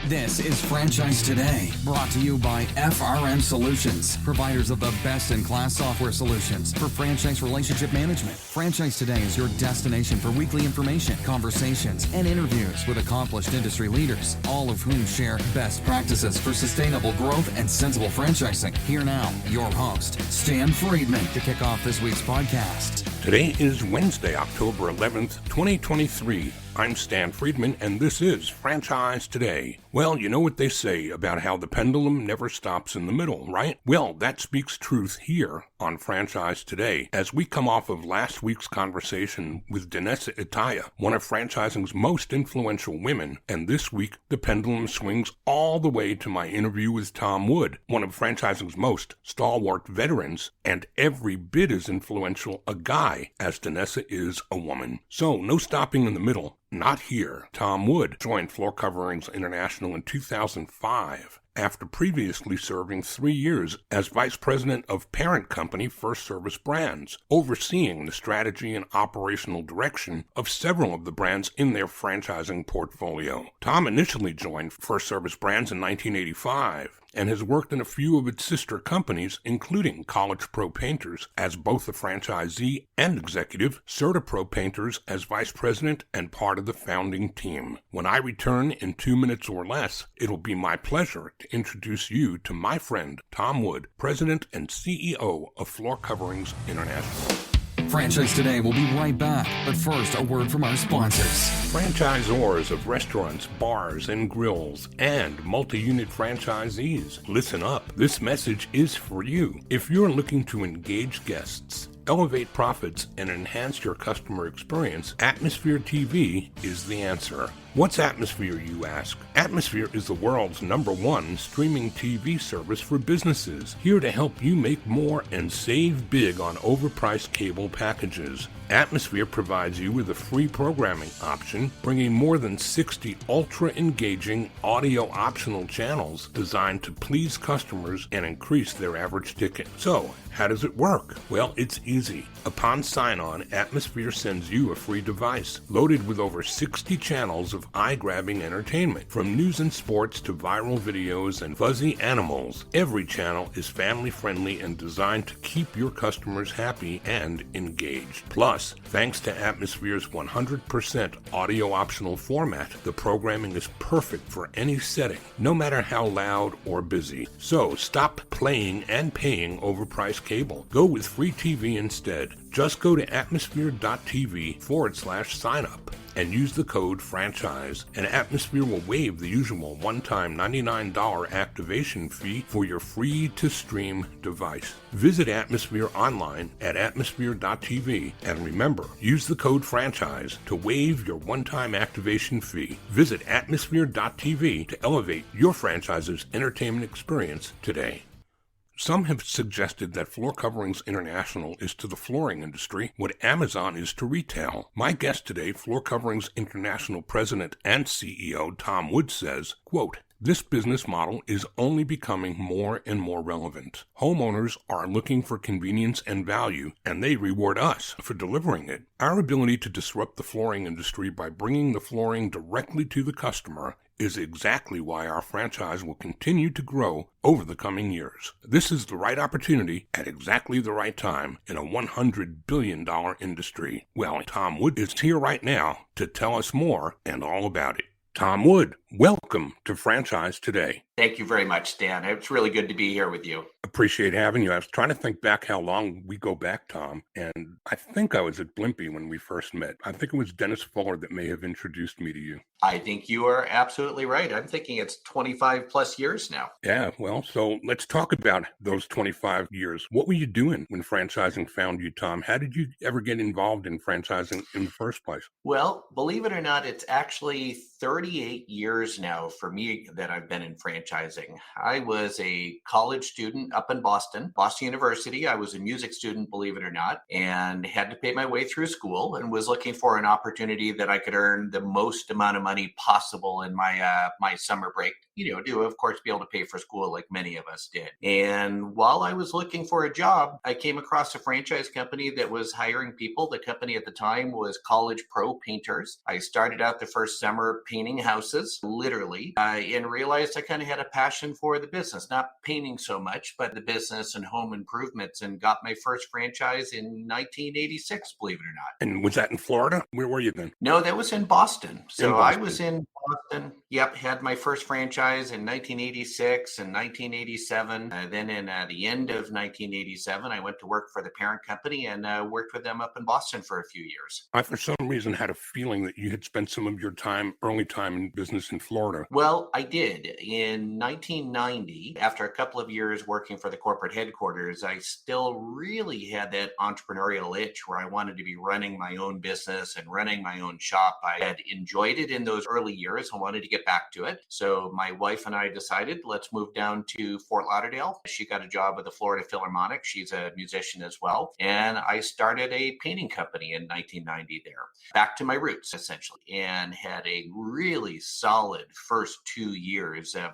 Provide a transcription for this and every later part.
This is Franchise Today, brought to you by FRM Solutions, providers of the best-in-class software solutions for franchise relationship management. Franchise Today is your destination for weekly information, conversations, and interviews with accomplished industry leaders, all of whom share best practices for sustainable growth and sensible franchising. Here now, your host, Stan Friedman, to kick off this week's podcast. Today is Wednesday, October 11th, 2023. I'm Stan Friedman, and this is Franchise Today. Well, you know what they say about how the pendulum never stops in the middle, right? Well, that speaks truth here on Franchise Today, as we come off of last week's conversation with Danessa Itaya, one of franchising's most influential women, and this week the pendulum swings all the way to my interview with Tom Wood, one of franchising's most stalwart veterans, and every bit as influential a guy as Danessa is a woman. So, no stopping in the middle. Not here. Tom Wood joined Floor Coverings International in 2005 after previously serving 3 years as vice president of parent company FirstService Brands, overseeing the strategy and operational direction of several of the brands in their franchising portfolio. Tom initially joined FirstService Brands in 1985 and has worked in a few of its sister companies, including CertaPro Painters as both a franchisee and executive, CertaPro Painters as vice president and part of the founding team. When I return in 2 minutes or less, it'll be my pleasure to introduce you to my friend Tom Wood, president and CEO of Floor Coverings International. Franchise Today will be right back, but first, a word from our sponsors. Franchisors of restaurants, bars, and grills, and multi-unit franchisees, listen up. This message is for you. If you're looking to engage guests, elevate profits, and enhance your customer experience, Atmosphere TV is the answer. What's Atmosphere, you ask? Atmosphere is the world's #1 streaming TV service for businesses, here to help you make more and save big on overpriced cable packages. Atmosphere provides you with a free programming option, bringing more than 60 ultra-engaging audio-optional channels designed to please customers and increase their average ticket. So, how does it work? Well, it's easy. Upon sign-on, Atmosphere sends you a free device, loaded with over 60 channels of eye-grabbing entertainment. From news and sports to viral videos and fuzzy animals, every channel is family-friendly and designed to keep your customers happy and engaged. Plus, thanks to Atmosphere's 100% audio-optional format, the programming is perfect for any setting, no matter how loud or busy. So, stop playing and paying overpriced cable. Go with free TV instead. Just go to atmosphere.tv/sign-up and use the code FRANCHISE, and Atmosphere will waive the usual one-time $99 activation fee for your free-to-stream device. Visit Atmosphere online at atmosphere.tv, and remember, use the code FRANCHISE to waive your one-time activation fee. Visit atmosphere.tv to elevate your franchise's entertainment experience today. Some have suggested that Floor Coverings International is to the flooring industry what Amazon is to retail. My guest today, Floor Coverings International President and CEO Tom Wood, says, quote, "This business model is only becoming more and more relevant. Homeowners are looking for convenience and value, and they reward us for delivering it. Our ability to disrupt the flooring industry by bringing the flooring directly to the customer is exactly why our franchise will continue to grow over the coming years. This is the right opportunity at exactly the right time in a $100 billion industry." Well, Tom Wood is here right now to tell us more and all about it. Tom Wood, welcome to Franchise Today. Thank you very much, Stan. It's really good to be here with you. Appreciate having you. I was trying to think back how long we go back, Tom, and I think I was at Blimpie when we first met. I think it was Dennis Fuller that may have introduced me to you. I think you are absolutely right. I'm thinking it's 25 plus years now. Yeah, well, so let's talk about those 25 years. What were you doing when franchising found you, Tom? How did you ever get involved in franchising in the first place? Well, believe it or not, it's actually 38 years now for me that I've been in franchising. I was a college student up in Boston University. I was a music student, believe it or not, and had to pay my way through school and was looking for an opportunity that I could earn the most amount of money possible in my summer break, to, of course, be able to pay for school like many of us did. And while I was looking for a job, I came across a franchise company that was hiring people. The company at the time was CertaPro Painters. I started out the first summer painting houses, literally, and realized I kind of had a passion for the business, not painting so much, but the business and home improvements, and got my first franchise in 1986, believe it or not. And was that in Florida? Where were you then? No, that was in Boston. In So I was Boston. in Boston. Yep, had my first franchise in 1986 and 1987. Then in the end of 1987, I went to work for the parent company and worked with them up in Boston for a few years. I, for some reason, had a feeling that you had spent some of your time, early time in business in Florida. Well, I did. In 1990, after a couple of years working for the corporate headquarters, I still really had that entrepreneurial itch where I wanted to be running my own business and running my own shop. I had enjoyed it in those early years and wanted to get back to it. So my wife and I decided, let's move down to Fort Lauderdale. She got a job with the Florida Philharmonic. She's a musician as well. And I started a painting company in 1990 there. Back to my roots, essentially, and had a really solid first 2 years of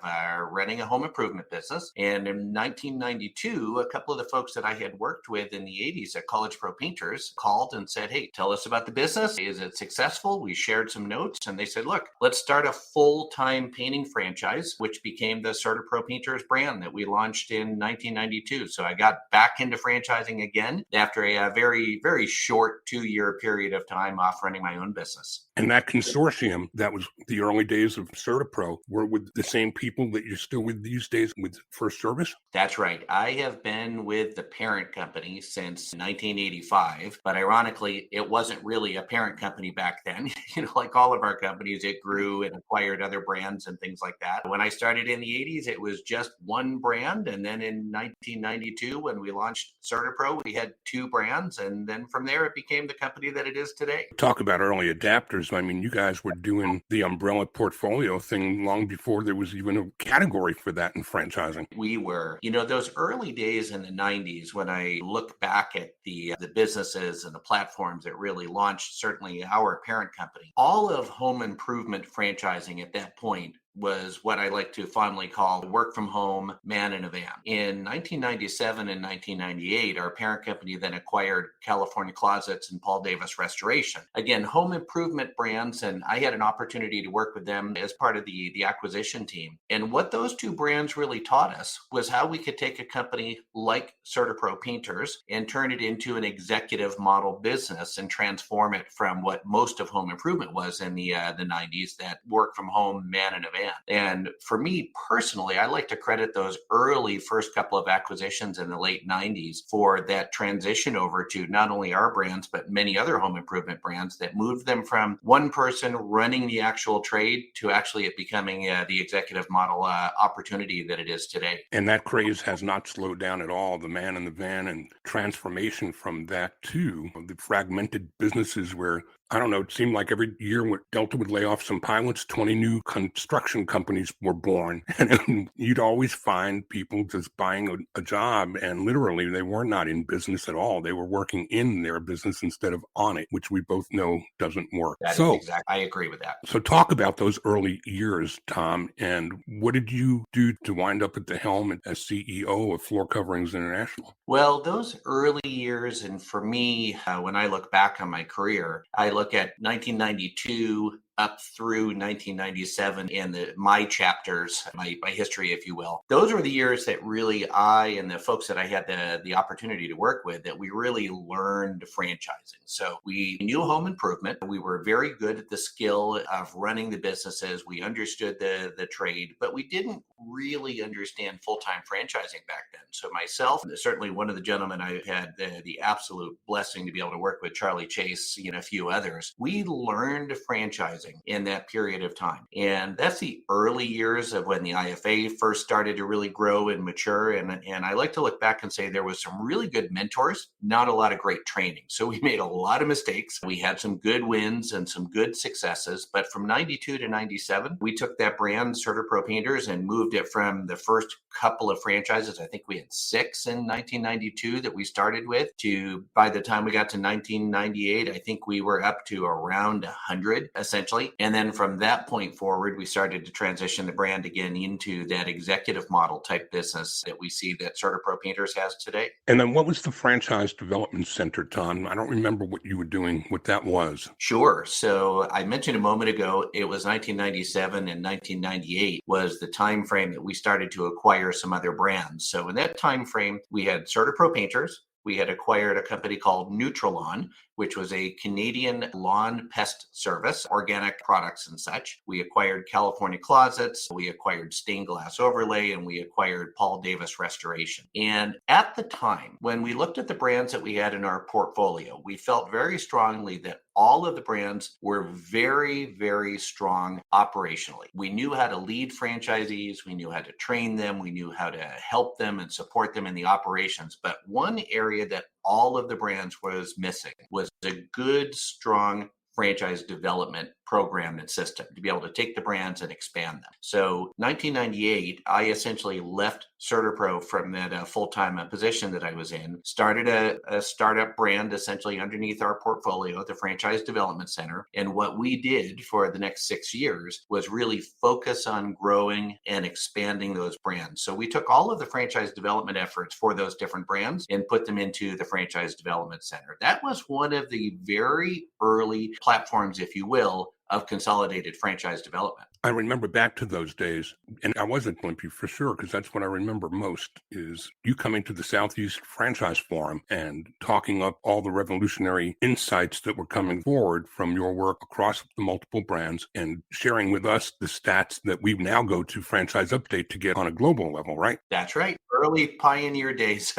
running a home improvement business. And in 1992, a couple of the folks that I had worked with in the 80s at CertaPro Painters called and said, hey, tell us about the business. Is it successful? We shared some notes and they said, look, let's start a full-time painting franchise, which became the CertaPro Painters brand that we launched in 1992. So I got back into franchising again after a very, very short 2-year period of time off running my own business. And that consortium, that was the early days of CertaPro, were with the same people that you're still with these days with FirstService? That's right. I have been with the parent company since 1985, but ironically, it wasn't really a parent company back then. Like all of our companies, it grew and acquired other brands and things like that. When I started in the 80s, it was just one brand. And then in 1992, when we launched CertaPro, we had 2 brands. And then from there, it became the company that it is today. Talk about early adapters. I mean, you guys were doing the umbrella portfolio thing long before there was even a category for that in franchising. We were, those early days in the 90s, when I look back at the businesses and the platforms that really launched, certainly our parent company, all of home improvement franchising at that point was what I like to fondly call work from home, man in a van. In 1997 and 1998, our parent company then acquired California Closets and Paul Davis Restoration. Again, home improvement brands, and I had an opportunity to work with them as part of the acquisition team. And what those 2 brands really taught us was how we could take a company like CertaPro Painters and turn it into an executive model business and transform it from what most of home improvement was in the 90s, that work from home, man in a van. And for me personally, I like to credit those early first couple of acquisitions in the late 90s for that transition over to not only our brands, but many other home improvement brands that moved them from one person running the actual trade to actually it becoming the executive model opportunity that it is today. And that craze has not slowed down at all. The man in the van and transformation from that to the fragmented businesses where, I don't know, it seemed like every year Delta would lay off some pilots, 20 new construction companies were born. And you'd always find people just buying a job, and literally they were not in business at all. They were working in their business instead of on it, which we both know doesn't work. I agree with that. So talk about those early years, Tom, and what did you do to wind up at the helm as CEO of Floor Coverings International? Well, those early years, and for me, when I look back on my career, I look at 1992 up through 1997 and my chapters, my history, if you will. Those were the years that really I and the folks that I had the opportunity to work with, that we really learned franchising. So we knew home improvement. We were very good at the skill of running the businesses. We understood the trade, but we didn't really understand full-time franchising back then. So myself, and certainly one of the gentlemen I had the absolute blessing to be able to work with, Charlie Chase, a few others, we learned franchising in that period of time. And that's the early years of when the IFA first started to really grow and mature. And I like to look back and say there was some really good mentors, not a lot of great training. So we made a lot of mistakes. We had some good wins and some good successes. But from 92 to 97, we took that brand, CertaPro Painters, and moved it from the first couple of franchises. I think we had 6 in 1992 that we started with, to by the time we got to 1998, I think we were up to around 100, essentially. nicely. And then from that point forward, we started to transition the brand again into that executive model type business that we see that CertaPro Painters has today. And then what was the Franchise Development Center, Tom? I don't remember what you were doing, what that was. Sure. So I mentioned a moment ago, it was 1997 and 1998 was the time frame that we started to acquire some other brands. So in that time frame, we had CertaPro Painters. We had acquired a company called Neutralon, which was a Canadian lawn pest service, organic products and such. We acquired California Closets, we acquired Stained Glass Overlay, and we acquired Paul Davis Restoration. And at the time, when we looked at the brands that we had in our portfolio, we felt very strongly that all of the brands were very, very strong operationally. We knew how to lead franchisees, we knew how to train them, we knew how to help them and support them in the operations. But one area that all of the brands was missing was a good, strong franchise development program and system to be able to take the brands and expand them. So 1998, I essentially left CertaPro from that full-time position that I was in, started a startup brand essentially underneath our portfolio, the Franchise Development Center. And what we did for the next 6 years was really focus on growing and expanding those brands. So we took all of the franchise development efforts for those different brands and put them into the Franchise Development Center. That was one of the very early platforms, if you will, of consolidated franchise development. I remember back to those days, and I was at Blimpie for sure, because that's what I remember most, is you coming to the Southeast Franchise Forum and talking up all the revolutionary insights that were coming forward from your work across the multiple brands and sharing with us the stats that we now go to Franchise Update to get on a global level, right? That's right. Early pioneer days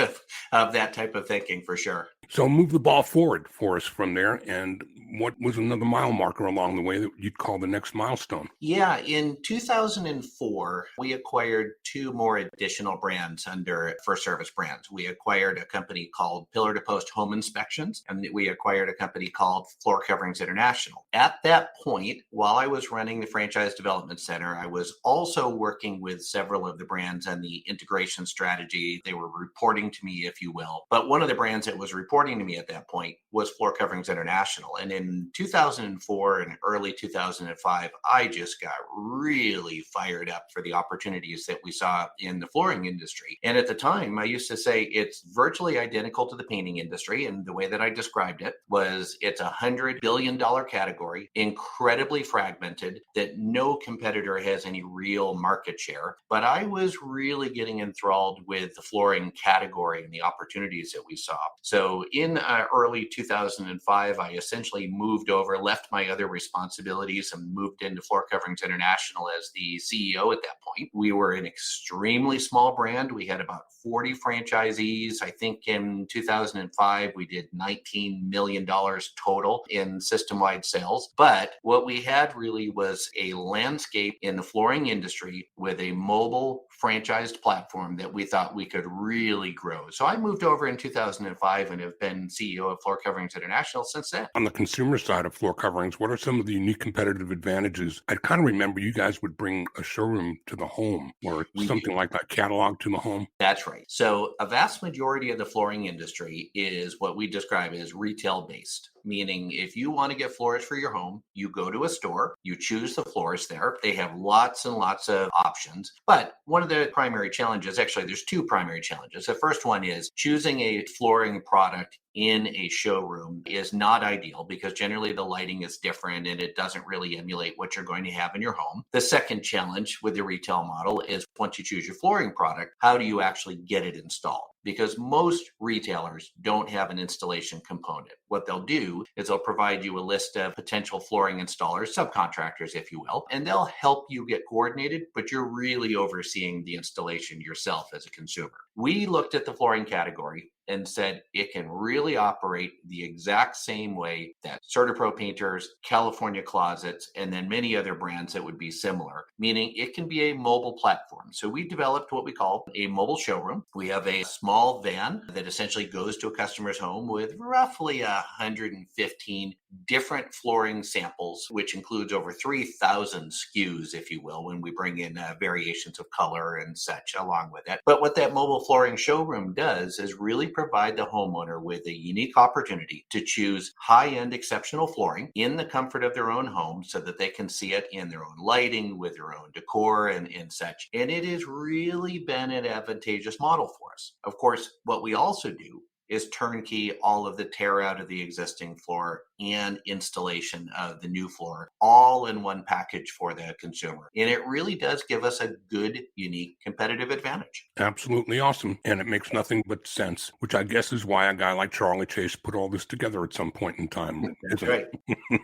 of that type of thinking, for sure. So move the ball forward for us from there. And what was another mile marker along the way that you'd call the next milestone? Yeah, in 2004, we acquired two more additional brands under FirstService Brands. We acquired a company called Pillar to Post Home Inspections, and we acquired a company called Floor Coverings International. At that point, while I was running the Franchise Development Center, I was also working with several of the brands and the integration strategy. They were reporting to me, if you will. But one of the brands that was reporting to me at that point was Floor Coverings International. And in 2004 and early 2005, I just got really fired up for the opportunities that we saw in the flooring industry. And at the time, I used to say it's virtually identical to the painting industry. And the way that I described it was it's $100 billion category, incredibly fragmented, that no competitor has any real market share. But I was really getting enthralled with the flooring category and the opportunities that we saw. So in early 2005, I essentially moved over, left my other responsibilities and moved into Floor Coverings International as the CEO at that point. We were an extremely small brand. We had about 40 franchisees. I think in 2005, we did $19 million total in system-wide sales. But what we had really was a landscape in the flooring industry with a mobile franchised platform that we thought we could really grow. So I moved over in 2005 and have been CEO of Floor Coverings International since then. On the consumer side of Floor Coverings, what are some of the unique competitive advantages? I kind of remember you guys would bring a showroom to the home or something like that, catalog to the home. That's right. So a vast majority of the flooring industry is what we describe as retail based, meaning if you want to get floors for your home, you go to a store, you choose the floors there. They have lots and lots of options. But one of the primary challenges, actually, there's two primary challenges. The first one is choosing a flooring product in a showroom is not ideal because generally the lighting is different and it doesn't really emulate what you're going to have in your home. The second challenge with the retail model is once you choose your flooring product, how do you actually get it installed? Because most retailers don't have an installation component. What they'll do is they'll provide you a list of potential flooring installers, subcontractors, if you will, and they'll help you get coordinated, but you're really overseeing the installation yourself as a consumer. We looked at the flooring category and said it can really operate the exact same way that CertaPro Painters, California Closets, and then many other brands that would be similar, meaning it can be a mobile platform. So we developed what we call a mobile showroom. We have a small van that essentially goes to a customer's home with roughly 115 different flooring samples, which includes over 3,000 SKUs, if you will, when we bring in variations of color and such along with it. But what that mobile flooring showroom does is really provide the homeowner with a unique opportunity to choose high-end exceptional flooring in the comfort of their own home so that they can see it in their own lighting, with their own decor and such. And it has really been an advantageous model for us. Of course, what we also do is turnkey all of the tear out of the existing floor and installation of the new floor, all in one package for the consumer. And it really does give us a good, unique competitive advantage. Absolutely awesome. And it makes nothing but sense, which I guess is why a guy like Charlie Chase put all this together at some point in time. That's right.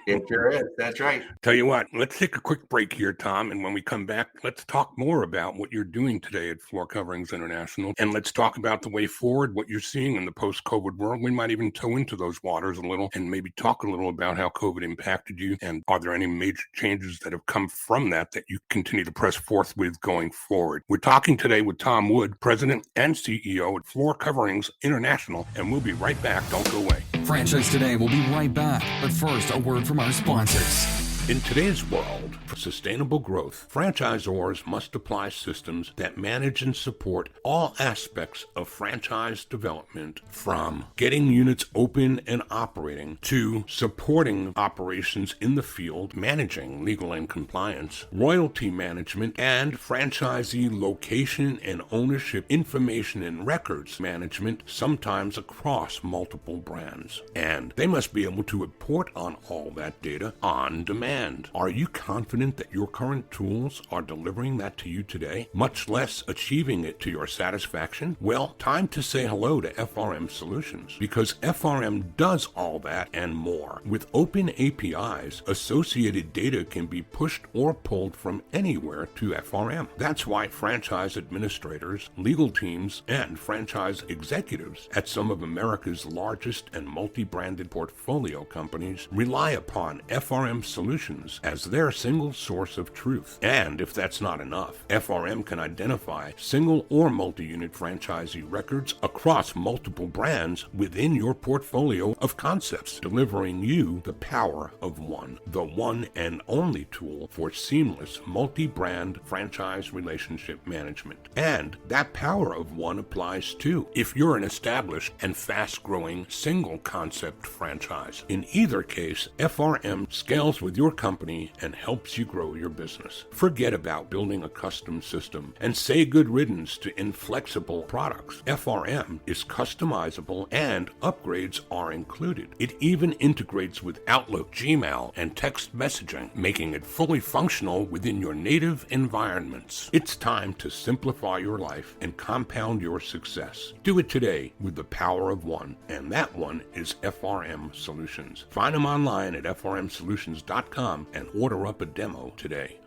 It sure is. That's right. Tell you what, let's take a quick break here, Tom. And when we come back, let's talk more about what you're doing today at Floor Coverings International. And let's talk about the way forward, what you're seeing in the post-COVID world. We might even toe into those waters a little and maybe talk a little about how COVID impacted you. And are there any major changes that have come from that you continue to press forth with going forward? We're talking today with Tom Wood, President and CEO at Floor Coverings International. And we'll be right back. Don't go away. Franchise Today will be right back. But first, a word from our sponsors. In today's world, for sustainable growth, franchisors must apply systems that manage and support all aspects of franchise development, from getting units open and operating to supporting operations in the field, managing legal and compliance, royalty management, and franchisee location and ownership information and records management, sometimes across multiple brands. And they must be able to report on all that data on demand. Are you confident that your current tools are delivering that to you today, much less achieving it to your satisfaction? Well, time to say hello to FRM Solutions, because FRM does all that and more. With open APIs, associated data can be pushed or pulled from anywhere to FRM. That's why franchise administrators, legal teams, and franchise executives at some of America's largest and multi-branded portfolio companies rely upon FRM Solutions as their single source of truth. And if that's not enough, FRM can identify single or multi-unit franchisee records across multiple brands within your portfolio of concepts, delivering you the power of one, the one and only tool for seamless multi-brand franchise relationship management. And that power of one applies too if you're an established and fast-growing single concept franchise. In either case, FRM scales with your company and helps you grow your business. Forget about building a custom system and say good riddance to inflexible products. FRM is customizable and upgrades are included. It even integrates with Outlook, Gmail, and text messaging, making it fully functional within your native environments. It's time to simplify your life and compound your success. Do it today with the power of one, and that one is FRM Solutions. Find them online at frmsolutions.com and order up a demo today.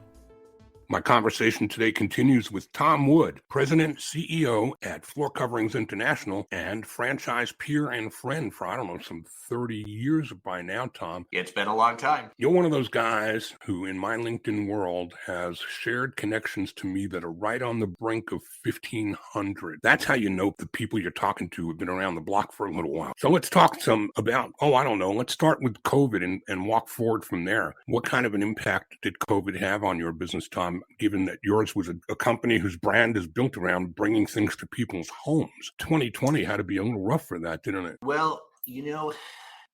My conversation today continues with Tom Wood, President, CEO at Floor Coverings International and franchise peer and friend for, some 30 years by now, Tom. It's been a long time. You're one of those guys who, in my LinkedIn world, has shared connections to me that are right on the brink of 1,500. That's how you know the people you're talking to have been around the block for a little while. So let's talk some about, let's start with COVID and walk forward from there. What kind of an impact did COVID have on your business, Tom, given that yours was a company whose brand is built around bringing things to people's homes? 2020 had to be a little rough for that, didn't it? Well,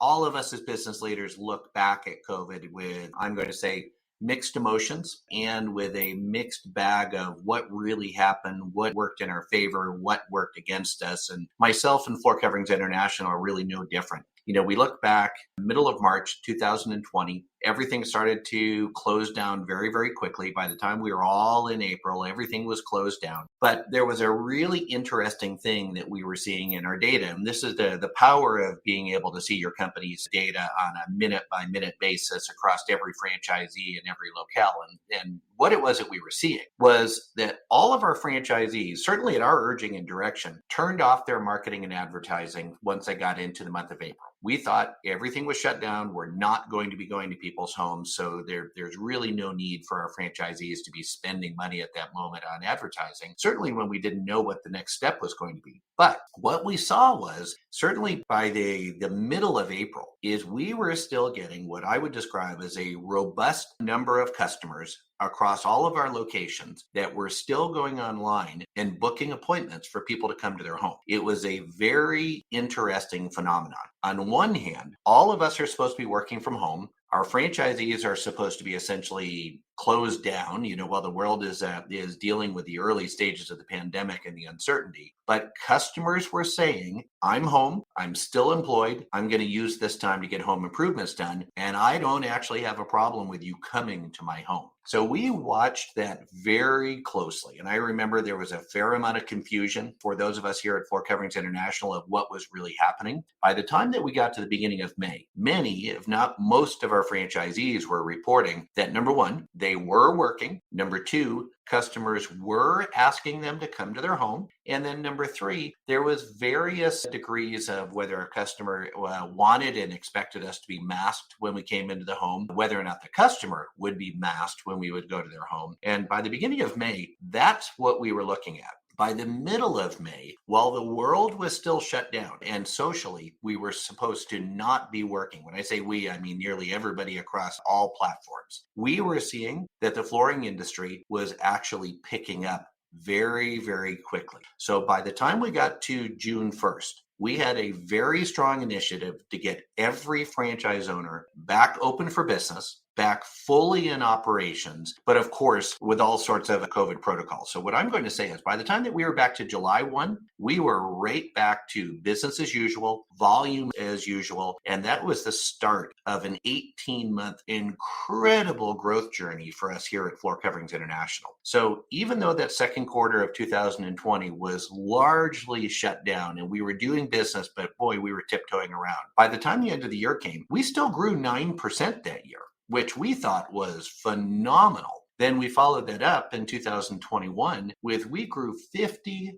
all of us as business leaders look back at COVID with, I'm going to say, mixed emotions and with a mixed bag of what really happened, what worked in our favor, what worked against us. And myself and Floor Coverings International are really no different. We look back, middle of March 2020, everything started to close down very, very quickly. By the time we were all in April, everything was closed down. But there was a really interesting thing that we were seeing in our data. And this is the power of being able to see your company's data on a minute-by-minute basis across every franchisee and every locale. And what it was that we were seeing was that all of our franchisees, certainly at our urging and direction, turned off their marketing and advertising once they got into the month of April. We thought everything was shut down. We're not going to be going to people's homes. So there's really no need for our franchisees to be spending money at that moment on advertising, certainly when we didn't know what the next step was going to be. But what we saw was, certainly by the middle of April, is we were still getting what I would describe as a robust number of customers across all of our locations that were still going online and booking appointments for people to come to their home. It was a very interesting phenomenon. On one hand, all of us are supposed to be working from home. Our franchisees are supposed to be essentially closed down, while the world is dealing with the early stages of the pandemic and the uncertainty. But customers were saying, I'm home, I'm still employed, I'm going to use this time to get home improvements done, and I don't actually have a problem with you coming to my home. So we watched that very closely. And I remember there was a fair amount of confusion for those of us here at Floor Coverings International of what was really happening. By the time that we got to the beginning of May, many, if not most of our franchisees were reporting that, number one, they were working. Number two, customers were asking them to come to their home. And then number three, there was various degrees of whether a customer wanted and expected us to be masked when we came into the home, whether or not the customer would be masked when we would go to their home. And by the beginning of May, that's what we were looking at. By the middle of May, while the world was still shut down and socially, we were supposed to not be working. When I say we, I mean nearly everybody across all platforms. We were seeing that the flooring industry was actually picking up very, very quickly. So by the time we got to June 1st, we had a very strong initiative to get every franchise owner back open for business, back fully in operations, but of course, with all sorts of COVID protocols. So what I'm going to say is by the time that we were back to July 1, we were right back to business as usual, volume as usual. And that was the start of an 18-month incredible growth journey for us here at Floor Coverings International. So even though that second quarter of 2020 was largely shut down and we were doing business, but boy, we were tiptoeing around. By the time the end of the year came, we still grew 9% that year, which we thought was phenomenal. Then we followed that up in 2021 with we grew 53%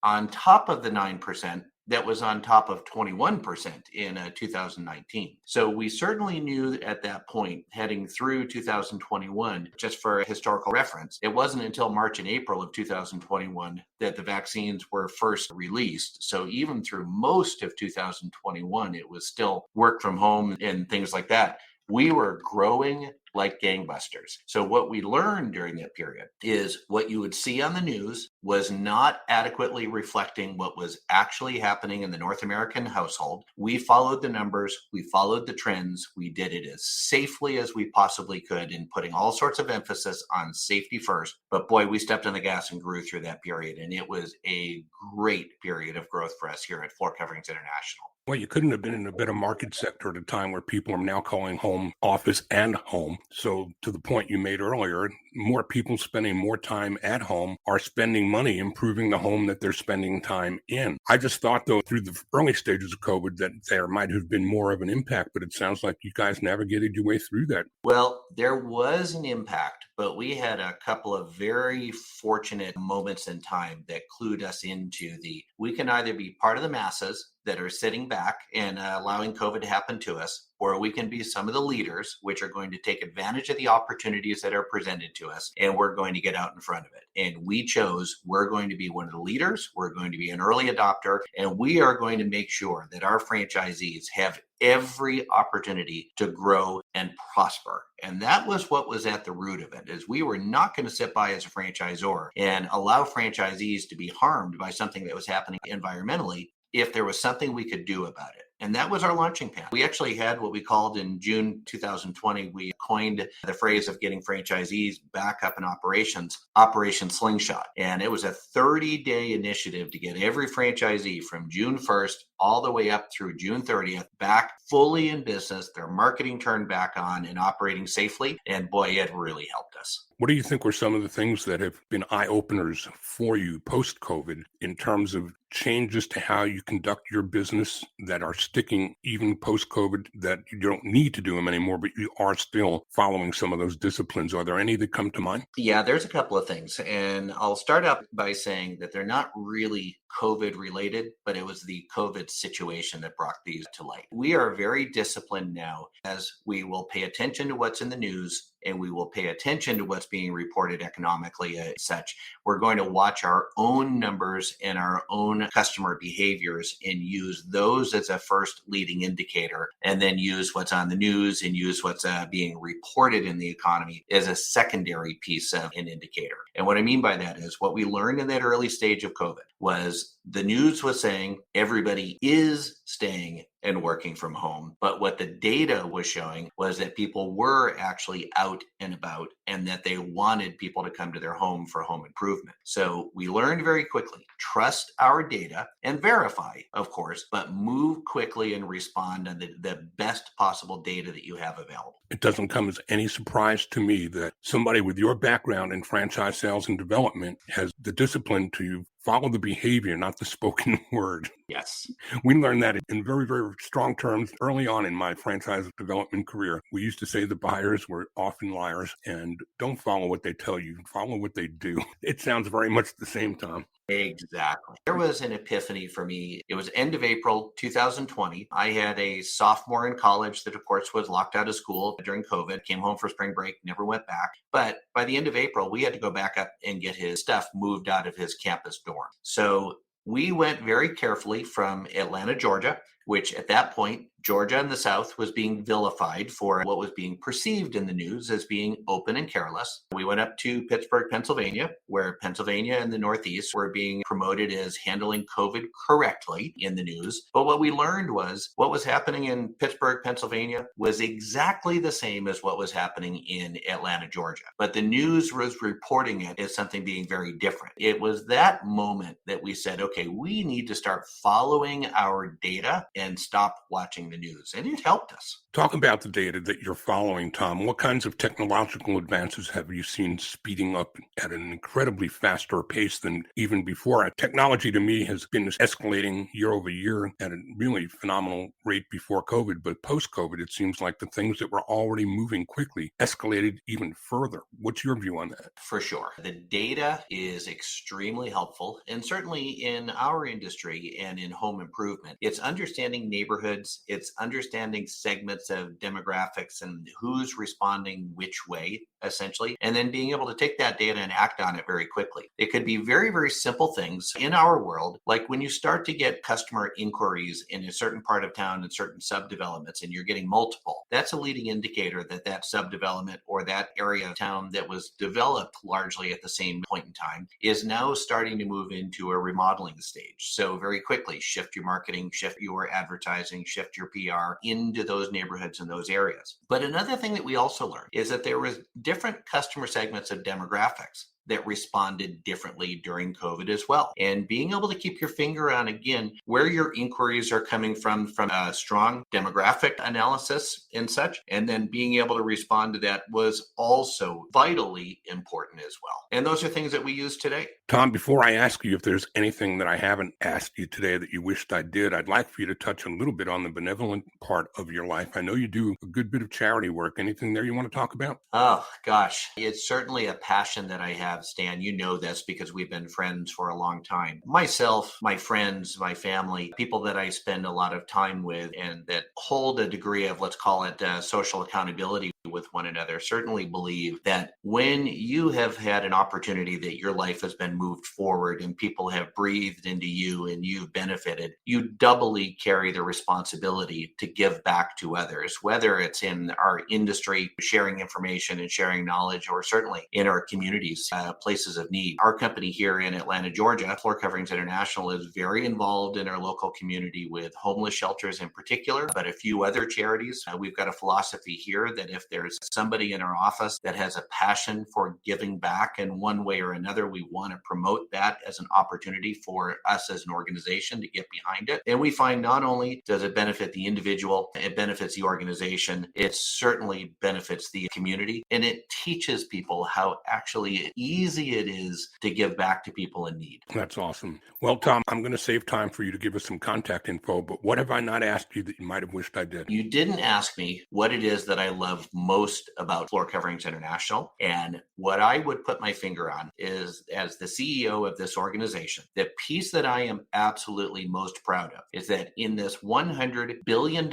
on top of the 9% that was on top of 21% in 2019. So we certainly knew at that point, heading through 2021, just for historical reference, it wasn't until March and April of 2021 that the vaccines were first released. So even through most of 2021, it was still work from home and things like that. We were growing like gangbusters. So what we learned during that period is what you would see on the news was not adequately reflecting what was actually happening in the North American household. We followed the numbers, we followed the trends, we did it as safely as we possibly could in putting all sorts of emphasis on safety first. But boy, we stepped on the gas and grew through that period. And it was a great period of growth for us here at Floor Coverings International. Well, you couldn't have been in a better market sector at a time where people are now calling home office and home. So to the point you made earlier, more people spending more time at home are spending money improving the home that they're spending time in. I just thought, though, through the early stages of COVID that there might have been more of an impact, but it sounds like you guys navigated your way through that. Well, there was an impact, but we had a couple of very fortunate moments in time that clued us into we can either be part of the masses that are sitting back and allowing COVID to happen to us, or we can be some of the leaders, which are going to take advantage of the opportunities that are presented to us, and we're going to get out in front of it. And we chose we're going to be one of the leaders, we're going to be an early adopter, and we are going to make sure that our franchisees have every opportunity to grow and prosper. And that was what was at the root of it, is we were not going to sit by as a franchisor and allow franchisees to be harmed by something that was happening environmentally if there was something we could do about it. And that was our launching pad. We actually had what we called in June 2020, we coined the phrase of getting franchisees back up in operations, Operation Slingshot. And it was a 30-day initiative to get every franchisee from June 1st all the way up through June 30th back fully in business, their marketing turned back on and operating safely. And boy, it really helped us. What do you think were some of the things that have been eye-openers for you post-COVID in terms of changes to how you conduct your business that are sticking even post-COVID, that you don't need to do them anymore, but you are still following some of those disciplines? Are there any that come to mind? Yeah, there's a couple of things. And I'll start up by saying that they're not really COVID related, but it was the COVID situation that brought these to light. We are very disciplined now, as we will pay attention to what's in the news and we will pay attention to what's being reported economically as such. We're going to watch our own numbers and our own customer behaviors and use those as a first leading indicator, and then use what's on the news and use what's being reported in the economy as a secondary piece of an indicator. And what I mean by that is what we learned in that early stage of COVID was the news was saying everybody is staying and working from home. But what the data was showing was that people were actually out and about and that they wanted people to come to their home for home improvement. So we learned very quickly, trust our data and verify, of course, but move quickly and respond on the best possible data that you have available. It doesn't come as any surprise to me that somebody with your background in franchise sales and development has the discipline to follow the behavior, not the spoken word. Yes. We learned that in very, very strong terms early on in my franchise development career. We used to say the buyers were often liars, and don't follow what they tell you, follow what they do. It sounds very much the same, Tom. Exactly. There was an epiphany for me. It was end of April 2020. I had a sophomore in college that, of course, was locked out of school during COVID, came home for spring break, never went back. But by the end of April, we had to go back up and get his stuff moved out of his campus dorm. So we went very carefully from Atlanta, Georgia, which at that point, Georgia in the South was being vilified for what was being perceived in the news as being open and careless. We went up to Pittsburgh, Pennsylvania, where Pennsylvania and the Northeast were being promoted as handling COVID correctly in the news. But what we learned was what was happening in Pittsburgh, Pennsylvania was exactly the same as what was happening in Atlanta, Georgia. But the news was reporting it as something being very different. It was that moment that we said, okay, we need to start following our data and stop watching the news. And it helped us. Talk about the data that you're following, Tom. What kinds of technological advances have you seen speeding up at an incredibly faster pace than even before? Technology to me has been escalating year over year at a really phenomenal rate before COVID, but post-COVID, it seems like the things that were already moving quickly escalated even further. What's your view on that? For sure. The data is extremely helpful, and certainly in our industry and in home improvement, it's understanding neighborhoods, it's understanding segments of demographics and who's responding which way, essentially, and then being able to take that data and act on it very quickly. It could be very, very simple things in our world, like when you start to get customer inquiries in a certain part of town and certain subdevelopments, and you're getting multiple, that's a leading indicator that that subdevelopment or that area of town that was developed largely at the same point in time is now starting to move into a remodeling stage. So very quickly, shift your marketing, shift your advertising, shift your PR into those neighborhoods and those areas. But another thing that we also learned is that there was different customer segments of demographics that responded differently during COVID as well. And being able to keep your finger on, again, where your inquiries are coming from a strong demographic analysis and such, and then being able to respond to that was also vitally important as well. And those are things that we use today. Tom, before I ask you if there's anything that I haven't asked you today that you wished I did, I'd like for you to touch a little bit on the benevolent part of your life. I know you do a good bit of charity work. Anything there you want to talk about? Oh, gosh. It's certainly a passion that I have, Stan. You know this because we've been friends for a long time. Myself, my friends, my family, people that I spend a lot of time with and that hold a degree of, let's call it social accountability with one another, certainly believe that when you have had an opportunity that your life has been moved forward and people have breathed into you and you've benefited, you doubly carry the responsibility to give back to others, whether it's in our industry, sharing information and sharing knowledge, or certainly in our communities, places of need. Our company here in Atlanta, Georgia, Floor Coverings International, is very involved in our local community with homeless shelters in particular, but a few other charities. We've got a philosophy here that if there's somebody in our office that has a passion for giving back in one way or another, we want to promote that as an opportunity for us as an organization to get behind it. And we find not only does it benefit the individual, it benefits the organization, it certainly benefits the community, and it teaches people how actually easy it is to give back to people in need. That's awesome. Well, Tom, I'm going to save time for you to give us some contact info, but what have I not asked you that you might have wished I did? You didn't ask me what it is that I love most about Floor Coverings International. And what I would put my finger on is, as the CEO of this organization, the piece that I am absolutely most proud of is that in this $100 billion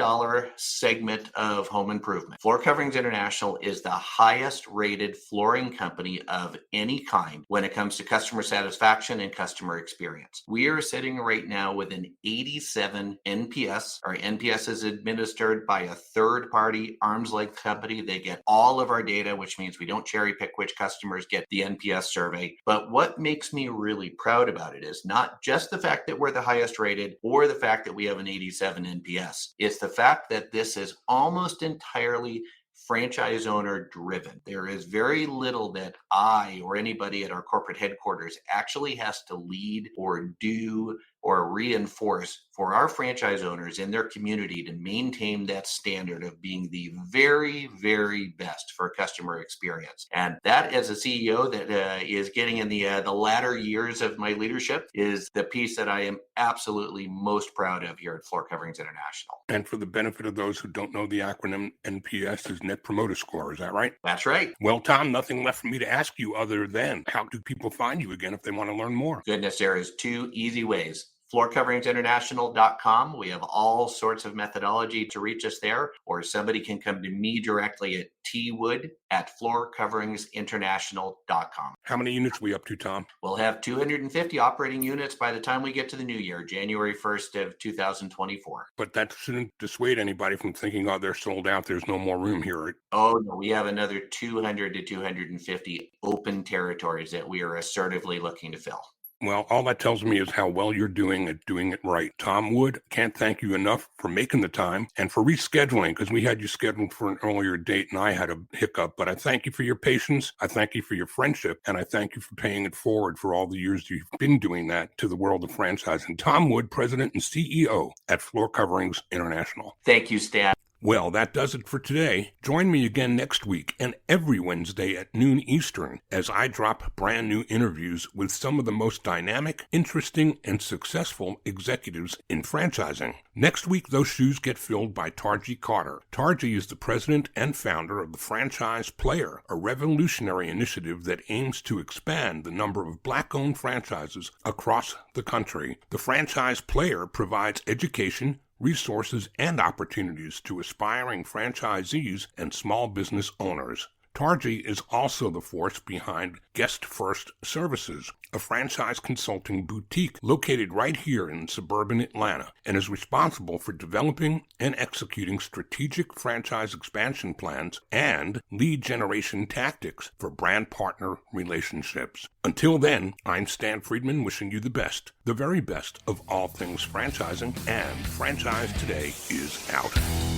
segment of home improvement, Floor Coverings International is the highest rated flooring company of any kind when it comes to customer satisfaction and customer experience. We are sitting right now with an 87 NPS. Our NPS is administered by a third-party arm's-length company. They get all of our data, which means we don't cherry pick which customers get the NPS survey. But what makes me really proud about it is not just the fact that we're the highest rated or the fact that we have an 87 NPS. It's the fact that this is almost entirely franchise owner driven. There is very little that I or anybody at our corporate headquarters actually has to lead or do or reinforce for our franchise owners in their community to maintain that standard of being the very, very best for customer experience. And that, as a CEO that is getting in the latter years of my leadership, is the piece that I am absolutely most proud of here at Floor Coverings International. And for the benefit of those who don't know, the acronym NPS is Net Promoter Score. Is that right? That's right. Well, Tom, nothing left for me to ask you other than how do people find you again if they want to learn more? Goodness, there is two easy ways. floorcoveringsinternational.com. We have all sorts of methodology to reach us there, or somebody can come to me directly at twood@floorcoveringsinternational.com. How many units are we up to, Tom? We'll have 250 operating units by the time we get to the new year, January 1st of 2024. But that shouldn't dissuade anybody from thinking, oh, they're sold out, there's no more room here. Oh, no, we have another 200 to 250 open territories that we are assertively looking to fill. Well, all that tells me is how well you're doing at doing it right. Tom Wood, can't thank you enough for making the time and for rescheduling, because we had you scheduled for an earlier date and I had a hiccup. But I thank you for your patience. I thank you for your friendship. And I thank you for paying it forward for all the years you've been doing that to the world of franchising. Tom Wood, President and CEO at Floor Coverings International. Thank you, Stan. Well, that does it for today. Join me again next week and every Wednesday at noon Eastern as I drop brand new interviews with some of the most dynamic, interesting, and successful executives in franchising. Next week, those shoes get filled by Tarji Carter. Tarji is the president and founder of the Franchise Player, a revolutionary initiative that aims to expand the number of Black-owned franchises across the country. The Franchise Player provides education, resources, and opportunities to aspiring franchisees and small business owners. Tarji is also the force behind Guest First Services, a franchise consulting boutique located right here in suburban Atlanta, and is responsible for developing and executing strategic franchise expansion plans and lead generation tactics for brand partner relationships. Until then, I'm Stan Friedman wishing you the best, the very best of all things franchising, and Franchise Today is out.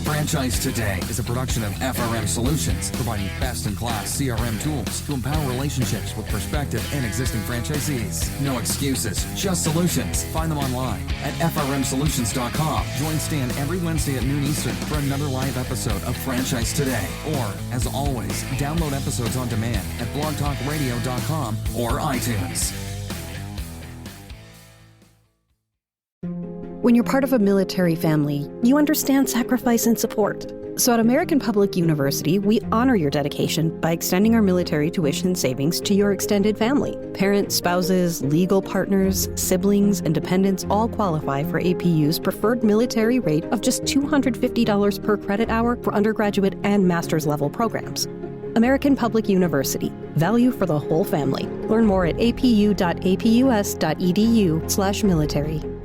Franchise Today is a production of FRM Solutions, providing best-in-class CRM tools to empower relationships with prospective and existing franchisees. No excuses, just solutions. Find them online at frmsolutions.com. Join Stan every Wednesday at noon Eastern for another live episode of Franchise Today. Or, as always, download episodes on demand at blogtalkradio.com or iTunes. When you're part of a military family, you understand sacrifice and support. So at American Public University, we honor your dedication by extending our military tuition savings to your extended family. Parents, spouses, legal partners, siblings, and dependents all qualify for APU's preferred military rate of just $250 per credit hour for undergraduate and master's level programs. American Public University. Value for the whole family. Learn more at apu.apus.edu/military.